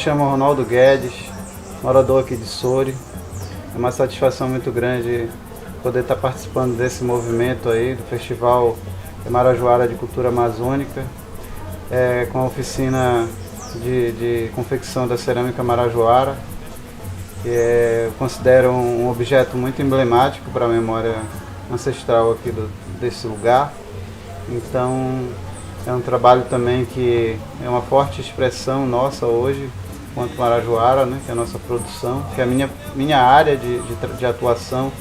chamo Ronaldo Guedes, morador aqui de Soure. É uma satisfação muito grande poder estar participando desse movimento aí, do Festival Marajoara de Cultura Amazônica, com a oficina de confecção da cerâmica marajoara, que eu considero um objeto muito emblemático para a memória ancestral aqui desse lugar. Então, é um trabalho também que é uma forte expressão nossa hoje, quanto marajoara, né, que é a nossa produção, que é a minha área de atuação,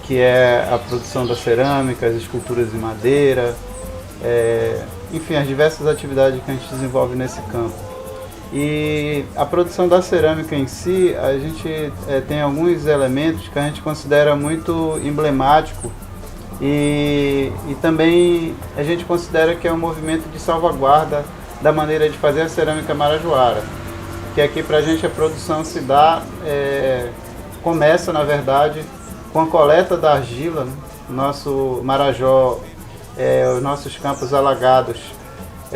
que é a produção da cerâmica, as esculturas de madeira, enfim, as diversas atividades que a gente desenvolve nesse campo. E a produção da cerâmica em si, a gente tem alguns elementos que a gente considera muito emblemático e também a gente considera que é um movimento de salvaguarda da maneira de fazer a cerâmica marajoara. Que aqui pra gente a produção se dá, começa na verdade com a coleta da argila, né? Nosso Marajó, os nossos campos alagados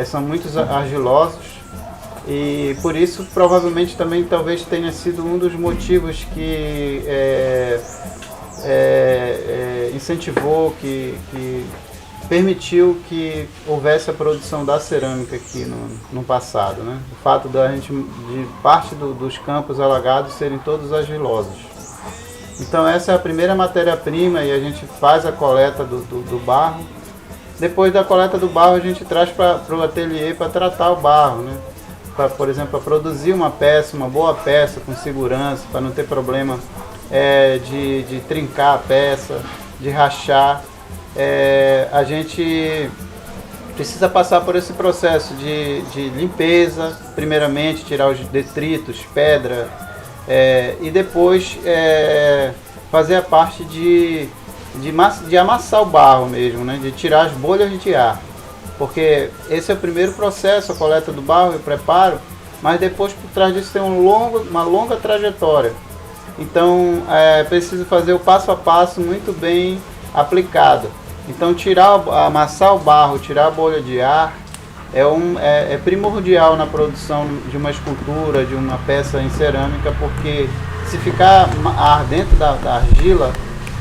são muito argilosos e por isso provavelmente também talvez tenha sido um dos motivos que incentivou, que permitiu que houvesse a produção da cerâmica aqui no passado, né? O fato de parte dos campos alagados serem todos argilosos. Então essa é a primeira matéria-prima e a gente faz a coleta do barro. Depois da coleta do barro a gente traz para o ateliê para tratar o barro, né? Por exemplo, para produzir uma peça, uma boa peça com segurança, para não ter problema de trincar a peça, de rachar. A gente precisa passar por esse processo de limpeza, primeiramente tirar os detritos, pedra, e depois fazer a parte de amassar o barro mesmo, né? De tirar as bolhas de ar. Porque esse é o primeiro processo, a coleta do barro e o preparo, mas depois por trás disso tem uma longa trajetória. Então é preciso fazer o passo a passo muito bem aplicado. Então amassar o barro, tirar a bolha de ar é primordial na produção de uma escultura, de uma peça em cerâmica, porque se ficar ar dentro da argila,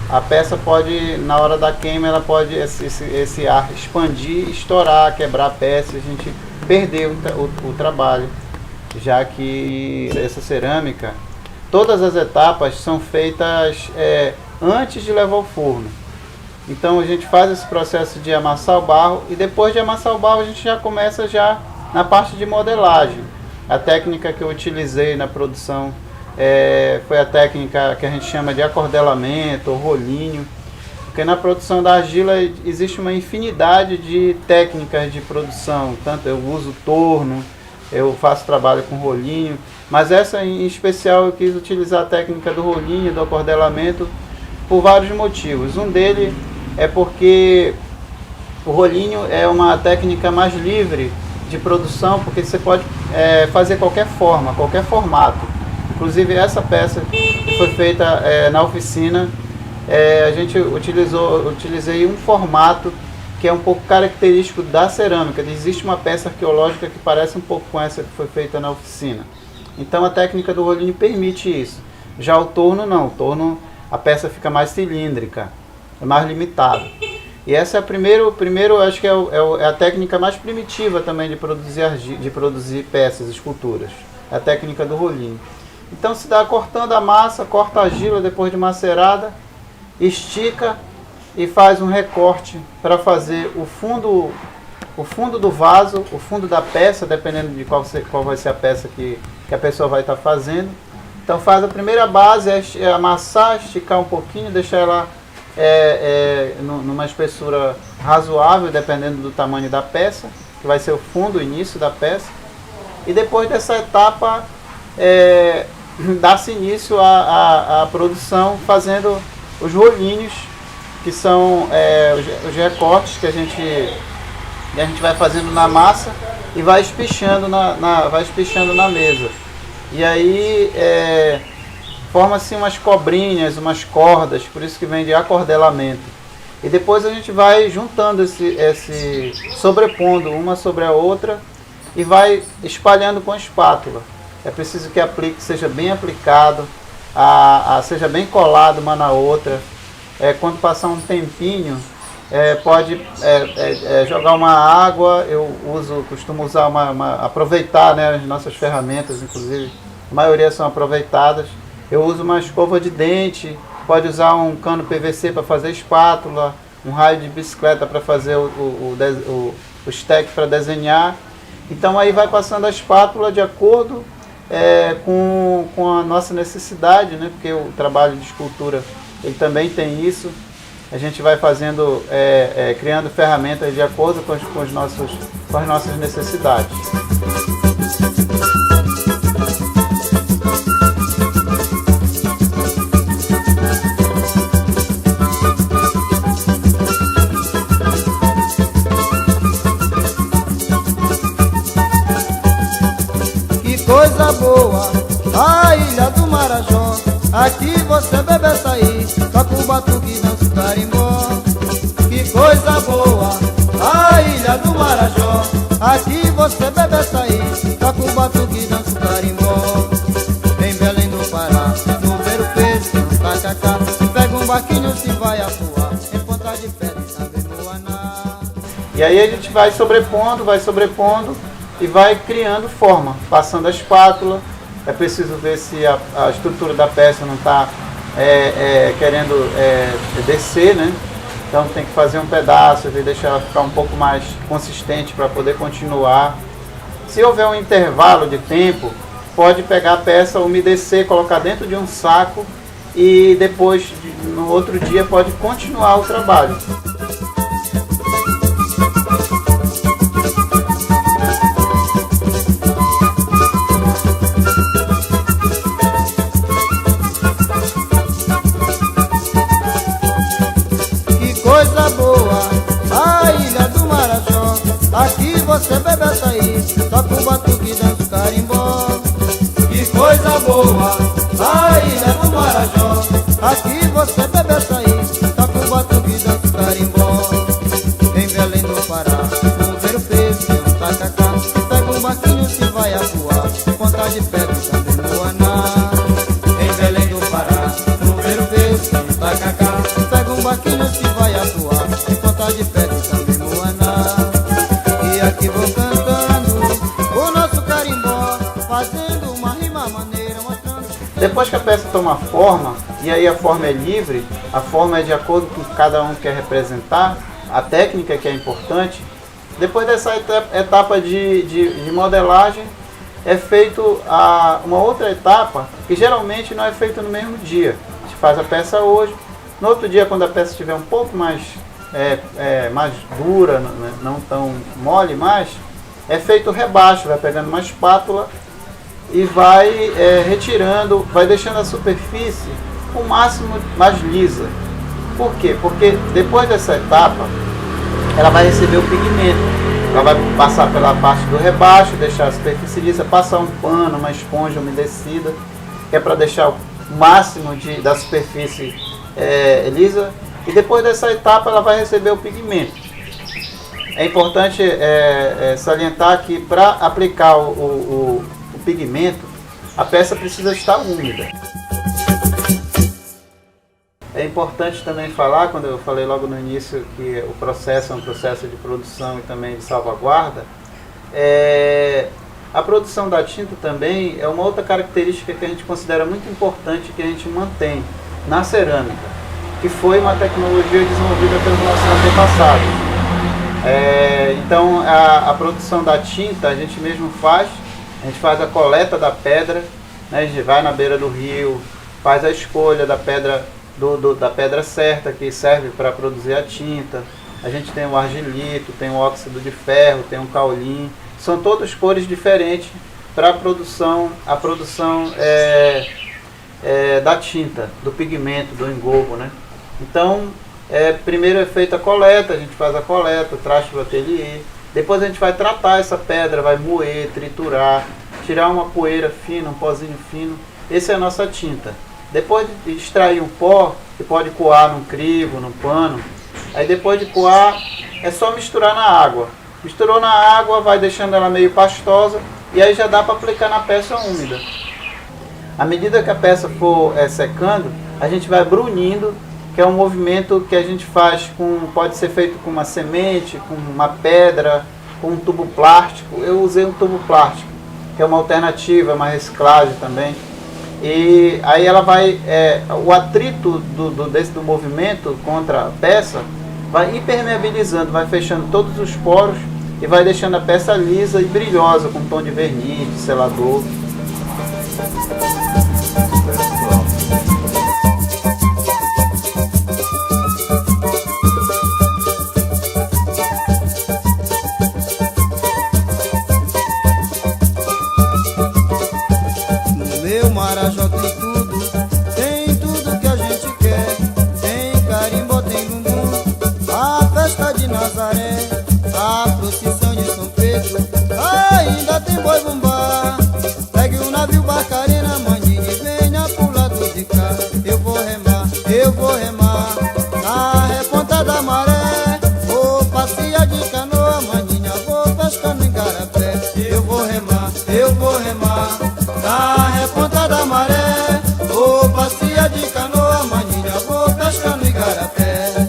a peça pode, na hora da queima, ela pode esse ar expandir, estourar, quebrar a peça e a gente perder o trabalho, já que essa cerâmica, todas as etapas são feitas antes de levar ao forno. Então a gente faz esse processo de amassar o barro e depois de amassar o barro a gente já começa na parte de modelagem. A técnica que eu utilizei na produção foi a técnica que a gente chama de acordelamento ou rolinho, porque na produção da argila existe uma infinidade de técnicas de produção, tanto eu uso torno, eu faço trabalho com rolinho, mas essa em especial eu quis utilizar a técnica do rolinho, do acordelamento, por vários motivos. Um deles é porque o rolinho é uma técnica mais livre de produção, porque você pode fazer qualquer forma, qualquer formato. Inclusive essa peça que foi feita na oficina, a gente utilizei um formato que é um pouco característico da cerâmica. Existe uma peça arqueológica que parece um pouco com essa que foi feita na oficina. Então a técnica do rolinho permite isso. Já o torno não, o torno a peça fica mais cilíndrica, é mais limitada. E essa é primeiro acho que é a técnica mais primitiva também de produzir peças, esculturas. É a técnica do rolinho. Então se dá cortando a massa, corta a argila depois de macerada, estica e faz um recorte para fazer o fundo do vaso, o fundo da peça, dependendo de qual vai ser a peça que a pessoa vai estar fazendo. Então faz a primeira base, amassar, esticar um pouquinho, deixar ela numa espessura razoável, dependendo do tamanho da peça, que vai ser o fundo, o início da peça. E depois dessa etapa, dá-se início à produção fazendo os rolinhos, que são os recortes que a gente vai fazendo na massa e vai espichando na mesa. E aí forma-se umas cobrinhas, umas cordas, por isso que vem de acordelamento. E depois a gente vai juntando sobrepondo uma sobre a outra e vai espalhando com a espátula. é preciso que aplique, seja bem aplicado, seja bem colado uma na outra. Quando passar um tempinho, pode jogar uma água. Eu costumo usar aproveitar, né, as nossas ferramentas, inclusive, a maioria são aproveitadas. Eu uso uma escova de dente, pode usar um cano PVC para fazer espátula, um raio de bicicleta para fazer o stack para desenhar. Então aí vai passando a espátula de acordo com a nossa necessidade, né? Porque o trabalho de escultura ele também tem isso. A gente vai fazendo, criando ferramentas de acordo com as nossas necessidades. Coisa boa, a ilha do Marajó. Aqui você bebe açaí, toca o batuque, dança o carimbó. Que coisa boa, a ilha do Marajó. Aqui você bebe açaí, toca o batuque, dança o carimbó. Em Belém do Pará, no Ver o Peixe, no Tacacá, pega um barquinho se vai atuar, em Ponta de Pedra e também no Aná. E aí a gente vai sobrepondo e vai criando forma, passando a espátula. É preciso ver se a estrutura da peça não está querendo descer, né? Então tem que fazer um pedaço e deixar ela ficar um pouco mais consistente para poder continuar. Se houver um intervalo de tempo, pode pegar a peça, umedecer, colocar dentro de um saco e depois, no outro dia, pode continuar o trabalho. Coisa boa, a ilha do Marajó. Aqui você bebe açaí, toca o batuque, dança o carimbó. Que coisa boa, a ilha do Marajó. Aqui você bebe açaí, toca o batuque, dança o carimbó. Em Belém do Pará, no Ver o Peixe, no Tacacá, pega um barquinho se vai atuar, Ponta de Pedra e também no Aná. Em Belém do Pará, no Ver o Peixe, no Tacacá, pega um barquinho se vai atuar, em Ponta de Pedra e também no Aná. E aqui vou cantando o nosso carimbó, fazendo uma rima maneira, mostrando. Depois que a peça toma forma, e aí a forma é livre, a forma é de acordo com o que cada um quer representar, a técnica que é importante. Depois dessa etapa de modelagem, é feito uma outra etapa, que geralmente não é feita no mesmo dia. A gente faz a peça hoje, no outro dia, quando a peça estiver um pouco mais dura, não tão mole mais, é feito o rebaixo, vai pegando uma espátula e vai retirando, vai deixando a superfície o máximo mais lisa. Por quê? Porque depois dessa etapa, ela vai receber o pigmento. Ela vai passar pela parte do rebaixo, deixar a superfície lisa, passar um pano, uma esponja umedecida, que é para deixar o máximo da superfície lisa. E depois dessa etapa ela vai receber o pigmento. É importante salientar que para aplicar o pigmento, a peça precisa estar úmida. É importante também falar, quando eu falei logo no início que o processo é um processo de produção e também de salvaguarda, a produção da tinta também é uma outra característica que a gente considera muito importante, que a gente mantém na cerâmica, que foi uma tecnologia desenvolvida pelos nossos antepassados. Então a produção da tinta a gente mesmo faz, a gente faz a coleta da pedra, né? A gente vai na beira do rio, faz a escolha da pedra, da pedra certa que serve para produzir a tinta. A gente tem o argilito, tem o óxido de ferro, tem o caulim, são todas cores diferentes para a produção da tinta, do pigmento, do engobo, né? Então, primeiro é feita a coleta, a gente faz a coleta, traz para o ateliê, depois a gente vai tratar essa pedra, vai moer, triturar, tirar uma poeira fina, um pozinho fino. Essa é a nossa tinta. Depois de extrair um pó, que pode coar num crivo, num pano, aí depois de coar, é só misturar na água. Misturou na água, vai deixando ela meio pastosa, e aí já dá para aplicar na peça úmida. À medida que a peça for secando, a gente vai brunindo, que é um movimento que a gente faz pode ser feito com uma semente, com uma pedra, com um tubo plástico. Eu usei um tubo plástico, que é uma alternativa, uma reciclagem também. E aí ela vai, o atrito do movimento contra a peça vai impermeabilizando, vai fechando todos os poros e vai deixando a peça lisa e brilhosa, com tom de verniz, de selador. No meu Marajó tem tudo que a gente quer. Tem carimbó, tem bumbum, a festa de Nazaré, a procissão de São Pedro, ainda tem boi bumbá. Pegue o navio Barcarena, mandinha, e venha pro lado de cá. Eu vou remar na reponta da maré. Vou passear de canoa, mandinha, vou pescar no igarapé. Eu vou remar na reponta da maré. Vou passear de canoa, mandinha, vou pescar no igarapé.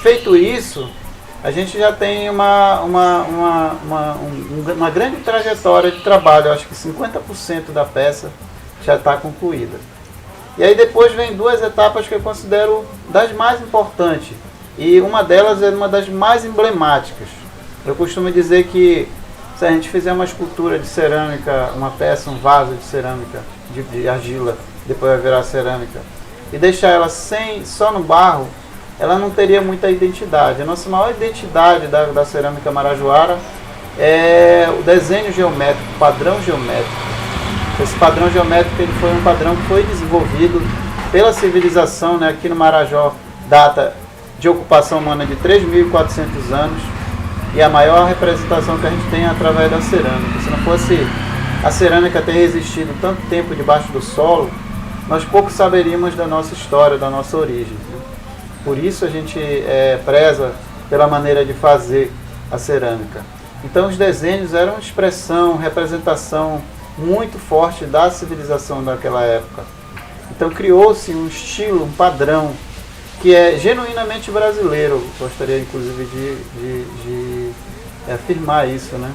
Feito isso, a gente já tem uma grande trajetória de trabalho. Eu acho que 50% da peça já está concluída. E aí depois vem duas etapas que eu considero das mais importantes. E uma delas é uma das mais emblemáticas. Eu costumo dizer que se a gente fizer uma escultura de cerâmica, uma peça, um vaso de cerâmica, de argila, depois vai virar cerâmica, e deixar ela só no barro, ela não teria muita identidade. A nossa maior identidade da cerâmica marajoara é o desenho geométrico, o padrão geométrico. Esse padrão geométrico ele foi um padrão que foi desenvolvido pela civilização, né? Aqui no Marajó data de ocupação humana de 3.400 anos, e a maior representação que a gente tem é através da cerâmica. Se não fosse a cerâmica ter resistido tanto tempo debaixo do solo, nós pouco saberíamos da nossa história, da nossa origem. Por isso a gente preza pela maneira de fazer a cerâmica. Então os desenhos eram expressão, representação muito forte da civilização daquela época. Então criou-se um estilo, um padrão que é genuinamente brasileiro. Gostaria inclusive de afirmar isso, né?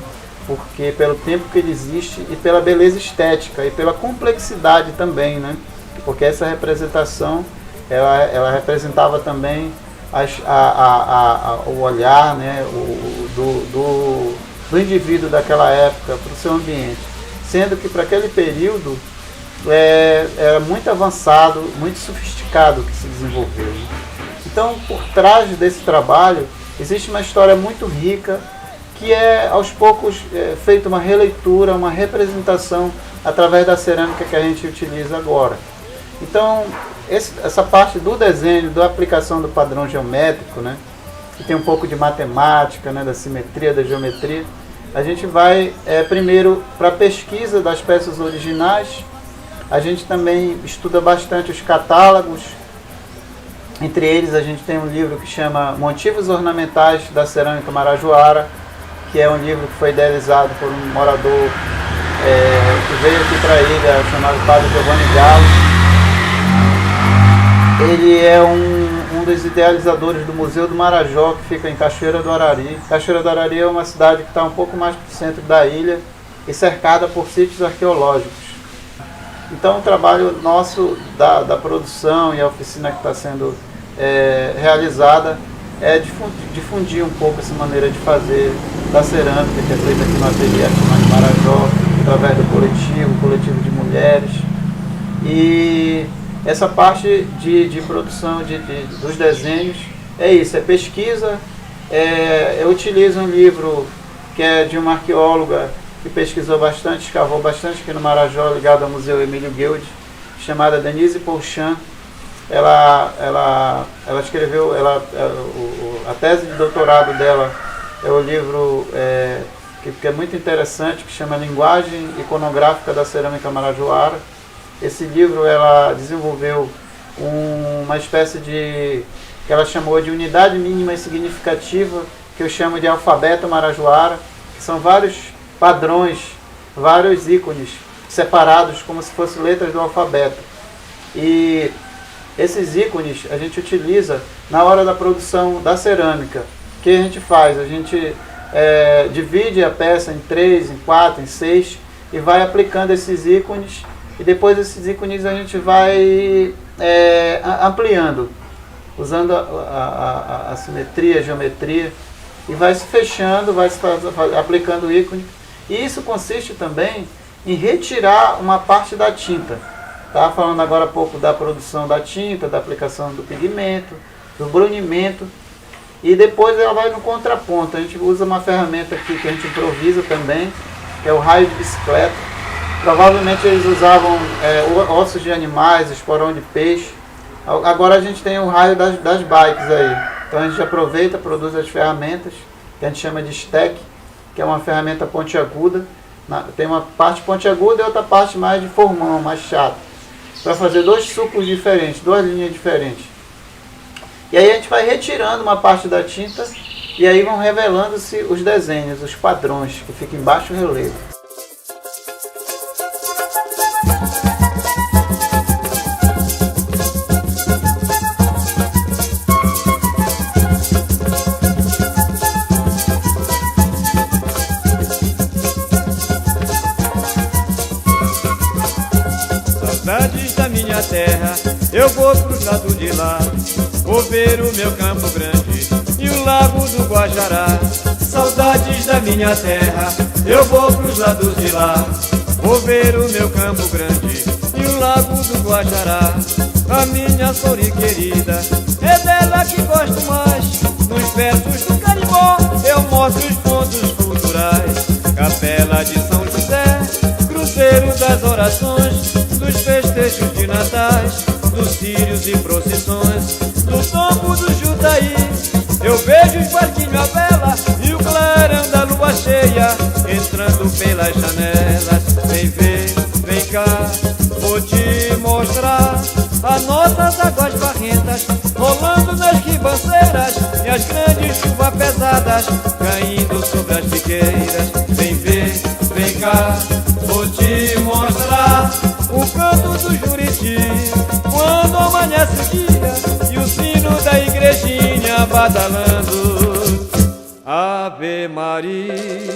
Porque pelo tempo que ele existe e pela beleza estética e pela complexidade também, né? Porque essa representação ela representava também o olhar, né, do indivíduo daquela época para o seu ambiente, sendo que para aquele período era muito avançado, muito sofisticado que se desenvolveu. Então, por trás desse trabalho existe uma história muito rica que aos poucos feita uma releitura, uma representação através da cerâmica que a gente utiliza agora. Então, essa parte do desenho, da aplicação do padrão geométrico, né, que tem um pouco de matemática, né, da simetria, da geometria, a gente vai primeiro para a pesquisa das peças originais. A gente também estuda bastante os catálogos. Entre eles a gente tem um livro que chama Motivos Ornamentais da Cerâmica Marajoara, que é um livro que foi idealizado por um morador que veio aqui para a ilha, chamado Padre Giovanni Gallo. Ele é um dos idealizadores do Museu do Marajó, que fica em Cachoeira do Arari. Cachoeira do Arari é uma cidade que está um pouco mais para o centro da ilha e cercada por sítios arqueológicos. Então o trabalho nosso da produção e a oficina que está sendo realizada é difundir um pouco essa maneira de fazer da cerâmica, que é feita aqui no ateliê Artesãos de Marajó, através do coletivo de mulheres. E essa parte de produção dos desenhos é isso, é pesquisa. Eu utilizo um livro que é de uma arqueóloga que pesquisou bastante, escavou bastante aqui no Marajó, ligado ao Museu Emílio Guild, chamada Denise Pouchan. Ela escreveu, a tese de doutorado dela é o livro que é muito interessante, que chama Linguagem Iconográfica da Cerâmica Marajoara. Esse livro ela desenvolveu uma espécie de que ela chamou de unidade mínima e significativa, que eu chamo de alfabeto marajoara, que são vários padrões, vários ícones separados como se fossem letras do alfabeto. E esses ícones a gente utiliza na hora da produção da cerâmica. O que a gente faz? A gente divide a peça em 3, em 4, em 6 e vai aplicando esses ícones, e depois esses ícones a gente vai ampliando, usando a simetria, a geometria, e vai se fechando, vai se aplicando o ícone. E isso consiste também em retirar uma parte da tinta. Estava falando agora há pouco da produção da tinta, da aplicação do pigmento, do brunimento, e depois ela vai no contraponto. A gente usa uma ferramenta aqui que a gente improvisa também, que é o raio de bicicleta. Provavelmente eles usavam ossos de animais, esporão de peixe. Agora a gente tem o raio das bikes aí. Então a gente aproveita, produz as ferramentas, que a gente chama de stack, que é uma ferramenta pontiaguda. Tem uma parte pontiaguda e outra parte mais de formão, mais chata, para fazer dois sucos diferentes, duas linhas diferentes. E aí a gente vai retirando uma parte da tinta, e aí vão revelando-se os desenhos, os padrões, que ficam em baixo relevo. Saudades da minha terra, eu vou pros lados de lá, vou ver o meu Campo Grande e o Lago do Guajará. Saudades da minha terra, eu vou pros lados de lá, vou ver o meu Campo Grande e o Lago do Guajará. A minha Sori querida, é dela que gosto mais. Nos versos do carimbó eu mostro os pontos culturais. Capela de São José, Cruzeiro das orações, dos festejos de natais, dos círios e procissões, do tombo do Jutaí. Eu vejo os barquinhos à vela e o clarão da lua cheia entrando pelas janelas. Vem ver, vem cá, vou te mostrar as nossas águas barrentas rolando nas ribanceiras e as grandes chuvas pesadas caindo sobre as figueiras. Vem ver, vem cá, vou te mostrar o canto do Juriti quando amanhece o dia e o sino da igrejinha badalando. Ave Maria.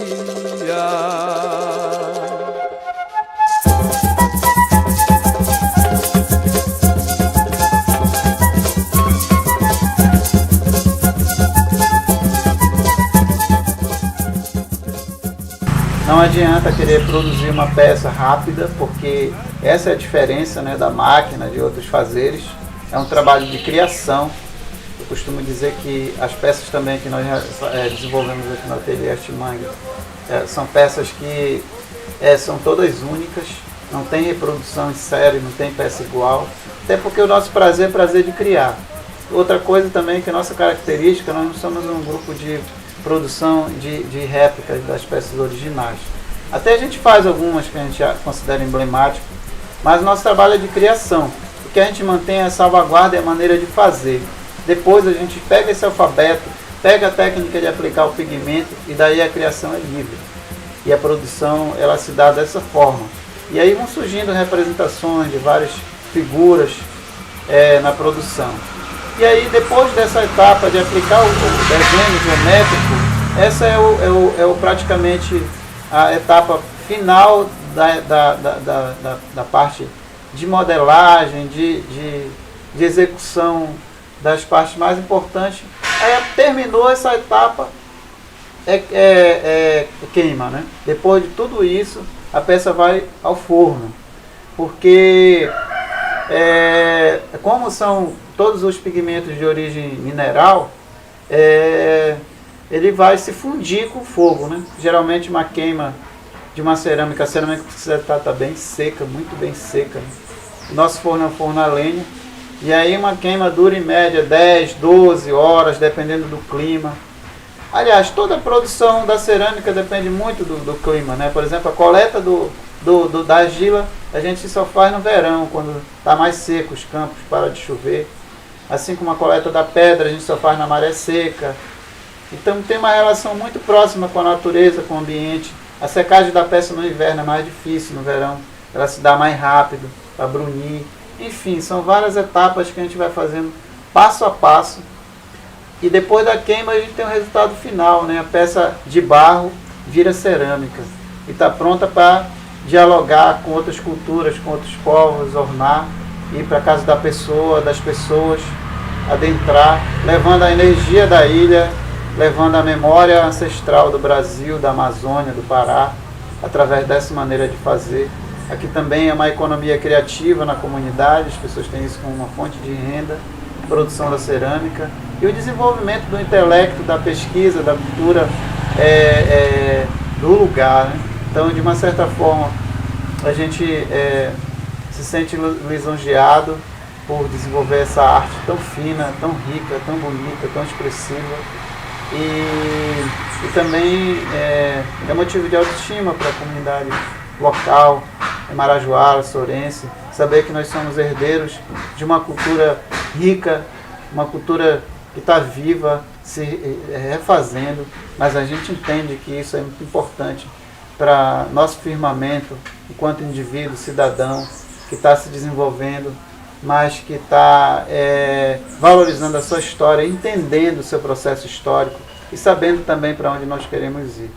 Não adianta querer produzir uma peça rápida, porque essa é a diferença, né, da máquina, de outros fazeres. É um trabalho de criação. Eu costumo dizer que as peças também que nós desenvolvemos aqui no ateliê Artimangue são peças que são todas únicas, não tem reprodução em série, não tem peça igual, até porque o nosso prazer é prazer de criar. Outra coisa também que a nossa característica, nós não somos um grupo de produção de réplicas das peças originais. Até a gente faz algumas que a gente considera emblemáticas, mas o nosso trabalho é de criação. O que a gente mantém é a salvaguarda e a maneira de fazer. Depois a gente pega esse alfabeto, pega a técnica de aplicar o pigmento, e daí a criação é livre. E a produção ela se dá dessa forma. E aí vão surgindo representações de várias figuras na produção. E aí, depois dessa etapa de aplicar o desenho geométrico, essa é praticamente a etapa final da parte de modelagem, de execução das partes mais importantes. Aí terminou essa etapa, queima, né? Depois de tudo isso, a peça vai ao forno, porque como são todos os pigmentos de origem mineral, ele vai se fundir com o fogo, né? Geralmente uma queima de uma cerâmica, a cerâmica precisa estar bem seca, muito bem seca, né? O nosso forno é um forno a lenha, e aí uma queima dura em média 10, 12 horas, dependendo do clima. Aliás, toda a produção da cerâmica depende muito do clima, né? Por exemplo, a coleta da argila a gente só faz no verão, quando está mais seco, os campos param de chover. assim como a coleta da pedra a gente só faz na maré seca. Então tem uma relação muito próxima com a natureza, com o ambiente. A secagem da peça no inverno é mais difícil, no verão ela se dá mais rápido, para brunir. Enfim, são várias etapas que a gente vai fazendo passo a passo. E depois da queima a gente tem o resultado final, né? A peça de barro vira cerâmica e está pronta para dialogar com outras culturas, com outros povos, ornar, ir para a casa da pessoa, das pessoas, adentrar, levando a energia da ilha, levando a memória ancestral do Brasil, da Amazônia, do Pará, através dessa maneira de fazer. Aqui também é uma economia criativa na comunidade, as pessoas têm isso como uma fonte de renda, produção da cerâmica e o desenvolvimento do intelecto, da pesquisa, da cultura do lugar, né? Então, de uma certa forma, a gente se sente lisonjeado por desenvolver essa arte tão fina, tão rica, tão bonita, tão expressiva e também é motivo de autoestima para a comunidade local, marajoara, sorense, saber que nós somos herdeiros de uma cultura rica, uma cultura que está viva, se refazendo, mas a gente entende que isso é muito importante para nosso firmamento enquanto indivíduo, cidadão, que está se desenvolvendo, mas que está valorizando a sua história, entendendo o seu processo histórico e sabendo também para onde nós queremos ir.